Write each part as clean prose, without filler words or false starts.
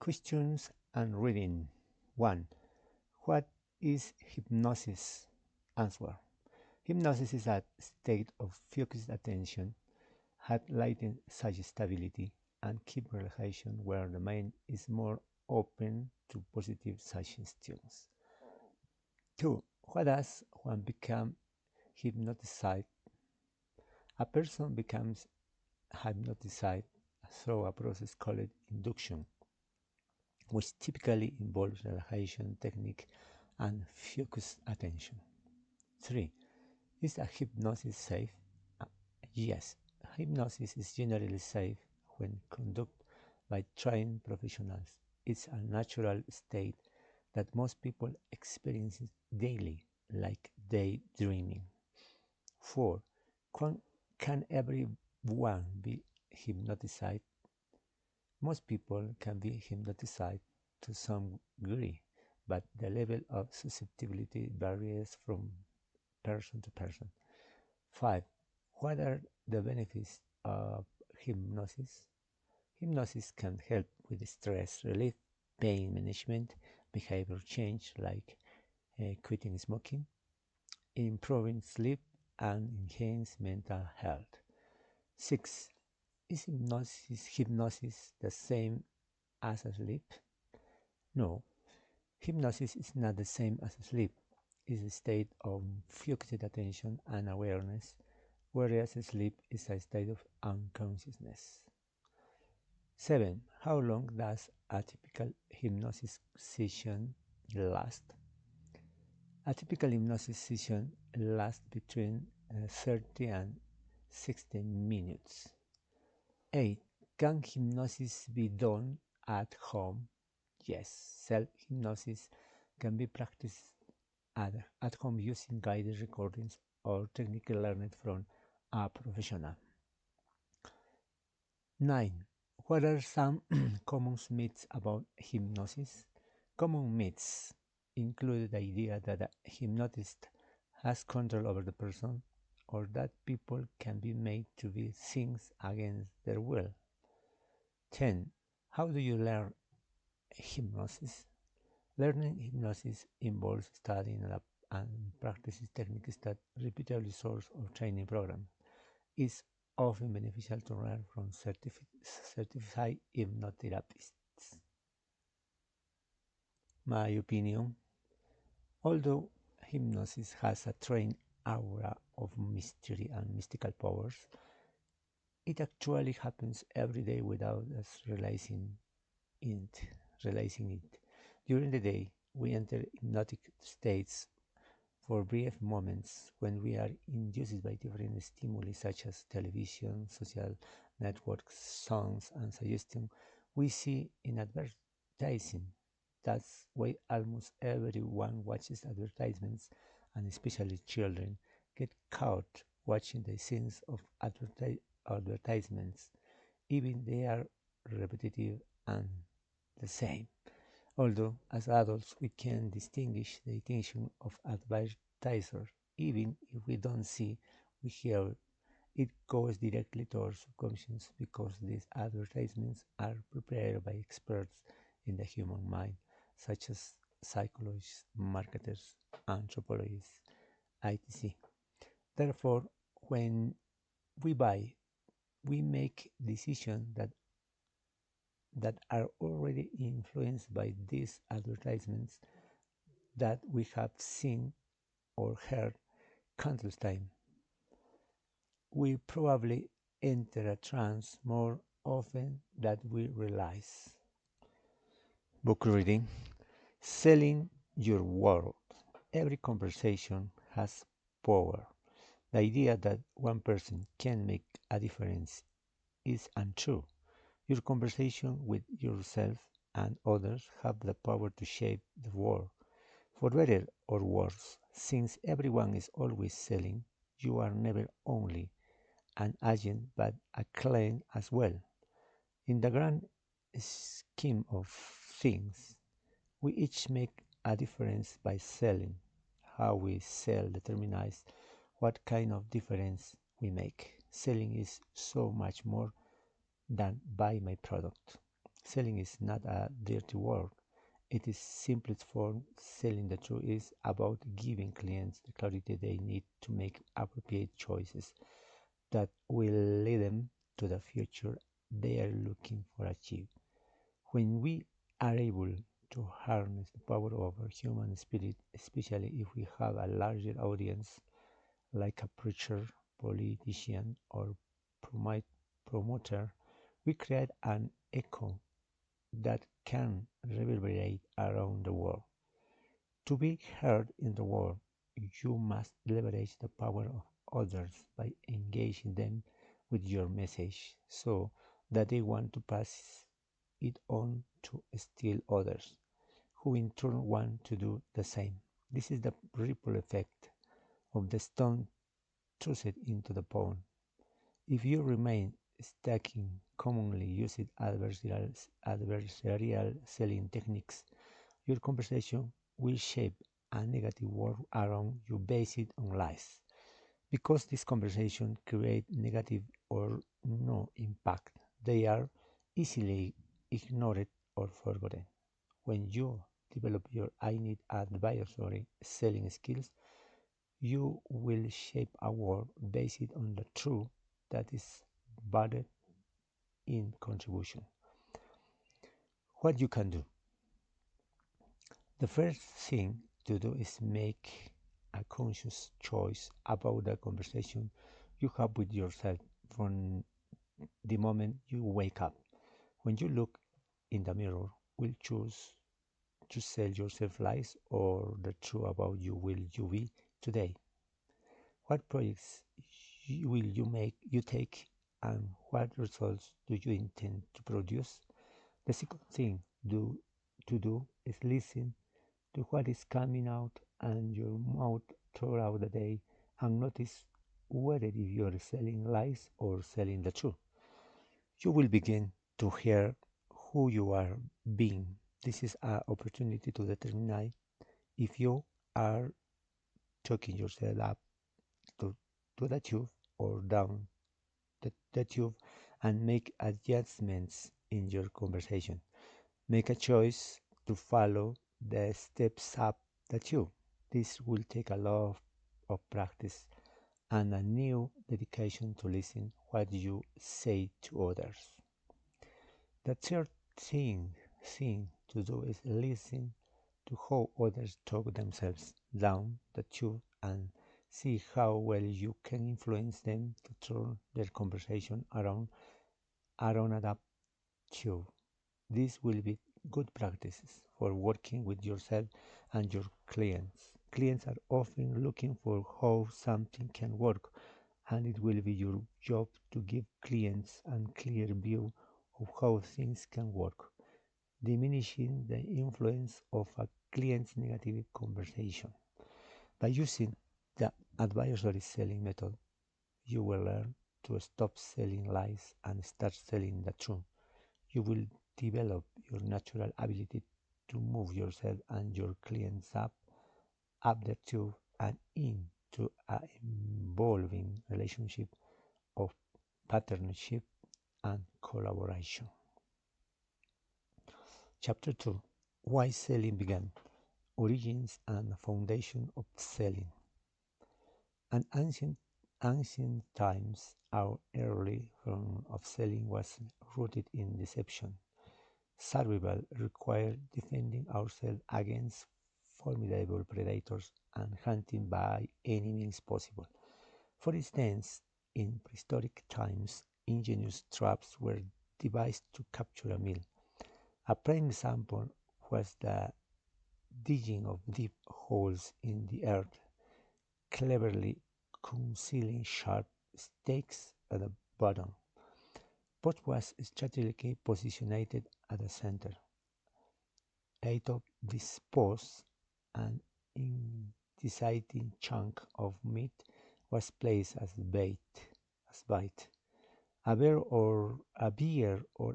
Questions and reading. 1. What is hypnosis? Answer. Hypnosis is a state of focused attention, heightened suggestibility, and keep relaxation where the mind is more open to positive suggestions. 2. What does one become hypnotized? A person becomes hypnotized through a process called induction, which typically involves relaxation technique and focused attention. 3. Is a hypnosis safe? Uh, yes, hypnosis is generally safe when conducted by trained professionals. It's a natural state that most people experience daily, like daydreaming. 4. Can everyone be hypnotized? Most people can be hypnotized to some degree, but the level of susceptibility varies from person to person. 5. What are the benefits of hypnosis? Hypnosis can help with stress relief, pain management, behavior change like quitting smoking, improving sleep, and enhance mental health. 6. Is hypnosis the same as sleep? No, hypnosis is not the same as sleep. It's a state of focused attention and awareness, whereas sleep is a state of unconsciousness. 7. How long does a typical hypnosis session last? A typical hypnosis session lasts between 30 and 60 minutes. 8. Can hypnosis be done at home? Yes, self-hypnosis can be practiced at home using guided recordings or technique learned from a professional. 9. What are some common myths about hypnosis? Common myths include the idea that a hypnotist has control over the person or that people can be made to do things against their will. 10. How do you learn hypnosis? Learning hypnosis involves studying and practicing techniques that repeatedly source or training programs. It's often beneficial to learn from certified hypnotherapists. My opinion, although hypnosis has a trained aura of mystery and mystical powers, it actually happens every day without us realizing it. During the day, we enter hypnotic states for brief moments when we are induced by different stimuli such as television, social networks, songs, and suggestions we see in advertising. That's why almost everyone watches advertisements, and especially children get caught watching the scenes of advertisements, even they are repetitive and the same. Although, as adults, we can distinguish the intention of advertisers, even if we don't see, we hear it goes directly to our subconscious because these advertisements are prepared by experts in the human mind, such as psychologists, marketers, anthropologists, etc. Therefore, when we buy, we make decisions that are already influenced by these advertisements that we have seen or heard countless times. We probably enter a trance more often than we realize. Book reading. Selling your world. Every conversation has power. The idea that one person can make a difference is untrue. Your conversation with yourself and others have the power to shape the world. For better or worse, since everyone is always selling, you are never only an agent but a client as well. In the grand scheme of things, we each make a difference by selling. How we sell determines what kind of difference we make. Selling is so much more than buy my product. Selling is not a dirty word. It is simplest form. Selling the truth is about giving clients the clarity they need to make appropriate choices that will lead them to the future they are looking for achieve. When we are able to harness the power of our human spirit, especially if we have a larger audience like a preacher, politician, or promoter, we create an echo that can reverberate around the world. To be heard in the world, you must leverage the power of others by engaging them with your message so that they want to pass it on to still others, who in turn want to do the same. This is the ripple effect of the stone tossed into the pond. If you remain stuck in commonly used adversarial selling techniques, your conversation will shape a negative world around you based on lies. Because these conversations create negative or no impact, they are easily ignored or forgotten. When you develop your I need advisory selling skills, you will shape a world based on the truth that is embedded in contribution. What you can do. The first thing to do is make a conscious choice about the conversation you have with yourself from the moment you wake up. When you look in the mirror, will choose to sell yourself lies or the truth about you will you be today? What projects will you take and what results do you intend to produce? The second thing to do is listen to what is coming out and your mouth throughout the day and notice whether if you are selling lies or selling the truth. You will begin to hear who you are being. This is an opportunity to determine if you are talking yourself up to, to the truth or down the tube and make adjustments in your conversation. Make a choice to follow the steps up the tube. This will take a lot of practice and a new dedication to listen what you say to others. The third thing to do is listen to how others talk themselves down the tube and see how well you can influence them to turn their conversation around adapt tube. This will be good practices for working with yourself and your clients. Clients are often looking for how something can work, and it will be your job to give clients a clear view of how things can work, diminishing the influence of a client's negative conversation. By using the advisory selling method, you will learn to stop selling lies and start selling the truth. You will develop your natural ability to move yourself and your clients up the tube and into an evolving relationship of partnership and collaboration. Chapter 2. Why Selling Began. Origins and Foundation of Selling. In ancient times, our early form of selling was rooted in deception. Survival required defending ourselves against formidable predators and hunting by any means possible. For instance, in prehistoric times, ingenious traps were devised to capture a meal. A prime example was the digging of deep holes in the earth, cleverly concealing sharp stakes at the bottom. Pot was strategically positioned at the center. Atop this post, an incising chunk of meat was placed as bait. A bear or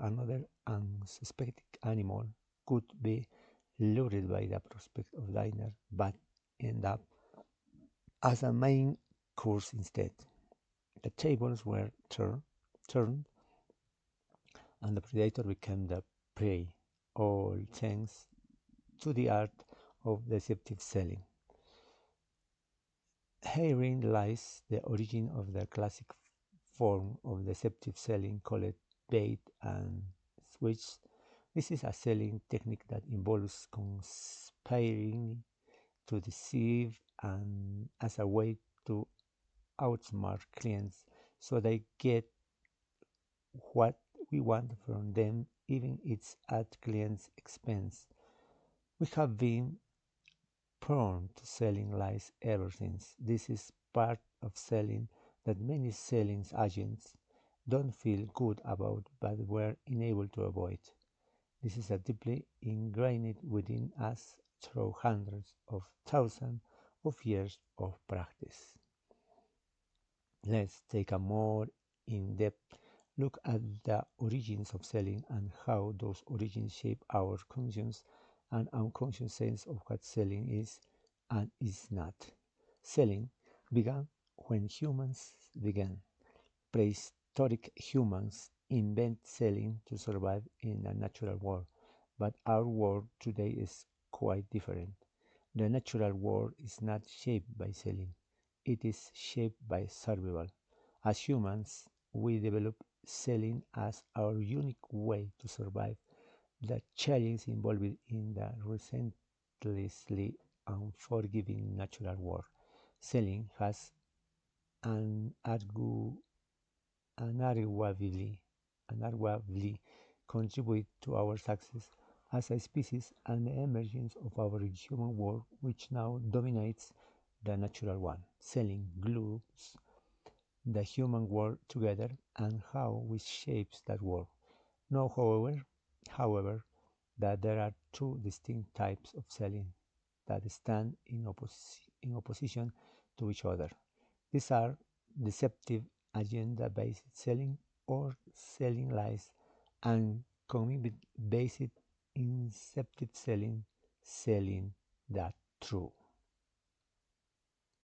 another unsuspecting animal could be lured by the prospect of dinner, but end up as a main course instead. The tables were turned, and the predator became the prey, all thanks to the art of deceptive selling. Herein lies the origin of the classic form of deceptive selling called bait and switch. This is a selling technique that involves conspiring to deceive and as a way to outsmart clients so they get what we want from them, even it's at clients' expense. We have been prone to selling lies ever since. This is part of selling that many selling agents don't feel good about but were unable to avoid. This is a deeply ingrained within us through hundreds of thousands of years of practice. Let's take a more in-depth look at the origins of selling and how those origins shape our conscious and unconscious sense of what selling is and is not. Selling began when humans began. Prehistoric humans invent selling to survive in a natural world, but our world today is quite different. The natural world is not shaped by selling, it is shaped by survival. As humans, we develop selling as our unique way to survive the challenge involved in the relentlessly unforgiving natural world. Selling has an unarguably, unarguably contributed to our success as a species and the emergence of our human world, which now dominates the natural one. Selling glues the human world together and how we shapes that world. Know, however, that there are two distinct types of selling that stand in opposition to each other. These are deceptive agenda-based selling or selling lies and commitment-based inceptive selling, selling the truth.